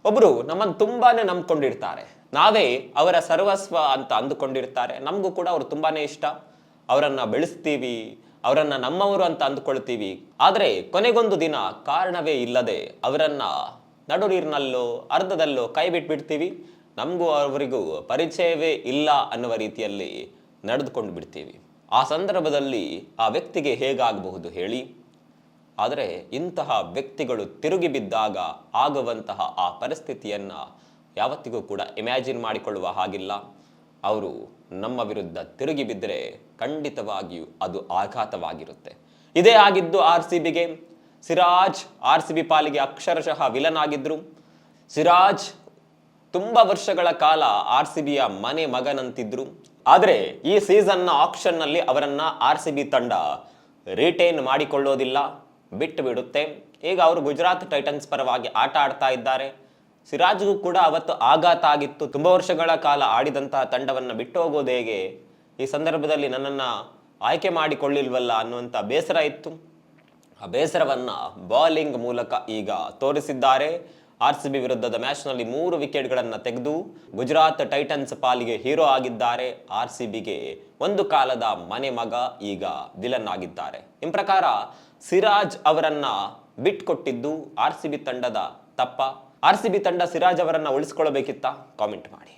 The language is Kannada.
ಒಬ್ರು ನಮ್ಮನ್ನು ತುಂಬಾನೇ ನಂಬ್ಕೊಂಡಿರ್ತಾರೆ, ನಾವೇ ಅವರ ಸರ್ವಸ್ವ ಅಂತ ಅಂದುಕೊಂಡಿರ್ತಾರೆ. ನಮಗೂ ಕೂಡ ಅವ್ರು ತುಂಬಾನೇ ಇಷ್ಟ, ಅವರನ್ನ ಬೆಳೆಸ್ತೀವಿ, ಅವರನ್ನ ನಮ್ಮವರು ಅಂತ ಅಂದುಕೊಳ್ತೀವಿ. ಆದ್ರೆ ಕೊನೆಗೊಂದು ದಿನ ಕಾರಣವೇ ಇಲ್ಲದೆ ಅವರನ್ನ ನಡು ನೀರಿನಲ್ಲೋ ಅರ್ಧದಲ್ಲೋ ಕೈ ಬಿಟ್ಬಿಡ್ತೀವಿ. ನಮಗೂ ಅವರಿಗೂ ಪರಿಚಯವೇ ಇಲ್ಲ ಅನ್ನುವ ರೀತಿಯಲ್ಲಿ ನಡೆದುಕೊಂಡು ಬಿಡ್ತೀವಿ. ಆ ಸಂದರ್ಭದಲ್ಲಿ ಆ ವ್ಯಕ್ತಿಗೆ ಹೇಗಾಗಬಹುದು ಹೇಳಿ? ಆದರೆ ಇಂತಹ ವ್ಯಕ್ತಿಗಳು ತಿರುಗಿ ಬಿದ್ದಾಗ ಆಗುವಂತಹ ಆ ಪರಿಸ್ಥಿತಿಯನ್ನ ಯಾವತ್ತಿಗೂ ಕೂಡ ಇಮ್ಯಾಜಿನ್ ಮಾಡಿಕೊಳ್ಳುವ ಹಾಗಿಲ್ಲ. ಅವರು ನಮ್ಮ ವಿರುದ್ಧ ತಿರುಗಿ ಬಿದ್ದರೆ ಖಂಡಿತವಾಗಿಯೂ ಅದು ಆಘಾತವಾಗಿರುತ್ತೆ. ಇದೇ ಆಗಿದ್ದು RCBಗೆ. ಸಿರಾಜ್ RCB ಪಾಲಿಗೆ ಅಕ್ಷರಶಃ ವಿಲನ್ ಆಗಿದ್ರು. ಸಿರಾಜ್ ತುಂಬಾ ವರ್ಷಗಳ ಕಾಲ RCBಯ ಮನೆ ಮಗನಂತಿದ್ರು. ಆದರೆ ಈ ಸೀಸನ್ನ ಆಕ್ಷನ್ ನಲ್ಲಿ ಅವರನ್ನ RCB ತಂಡ ರಿಟೈನ್ ಮಾಡಿಕೊಳ್ಳೋದಿಲ್ಲ, ಬಿಟ್ಟು ಬಿಡುತ್ತೆ. ಈಗ ಅವರು ಗುಜರಾತ್ ಟೈಟನ್ಸ್ ಪರವಾಗಿ ಆಟ ಆಡ್ತಾ ಇದ್ದಾರೆ. ಸಿರಾಜ್ಗೂ ಕೂಡ ಅವತ್ತು ಆಘಾತ ಆಗಿತ್ತು. ತುಂಬಾ ವರ್ಷಗಳ ಕಾಲ ಆಡಿದಂತಹ ತಂಡವನ್ನ ಬಿಟ್ಟು ಹೋಗೋದು ಹೇಗೆ, ಈ ಸಂದರ್ಭದಲ್ಲಿ ನನ್ನನ್ನ ಆಯ್ಕೆ ಮಾಡಿಕೊಳ್ಳಿಲ್ವಲ್ಲ ಅನ್ನುವಂಥ ಬೇಸರ ಇತ್ತು. ಆ ಬೇಸರವನ್ನ ಬೌಲಿಂಗ್ ಮೂಲಕ ಈಗ ತೋರಿಸಿದ್ದಾರೆ. RCB ವಿರುದ್ಧದ ಮ್ಯಾಚ್ನಲ್ಲಿ 3 ವಿಕೆಟ್ಗಳನ್ನು ತೆಗೆದು ಗುಜರಾತ್ ಟೈಟನ್ಸ್ ಪಾಲಿಗೆ ಹೀರೋ ಆಗಿದ್ದಾರೆ. RCBಗೆ ಒಂದು ಕಾಲದ ಮನೆ ಮಗ ಈಗ ವಿಲನ್ ಆಗಿದ್ದಾರೆ. ನಿಮ್ಮ ಪ್ರಕಾರ ಸಿರಾಜ್ ಅವರನ್ನ ಬಿಟ್ಕೊಟ್ಟಿದ್ದು RCB ತಂಡದ ತಪ್ಪ? RCB ತಂಡ ಸಿರಾಜ್ ಅವರನ್ನ ಉಳಿಸ್ಕೊಳ್ಬೇಕಿತ್ತಾ? ಕಾಮೆಂಟ್ ಮಾಡಿ.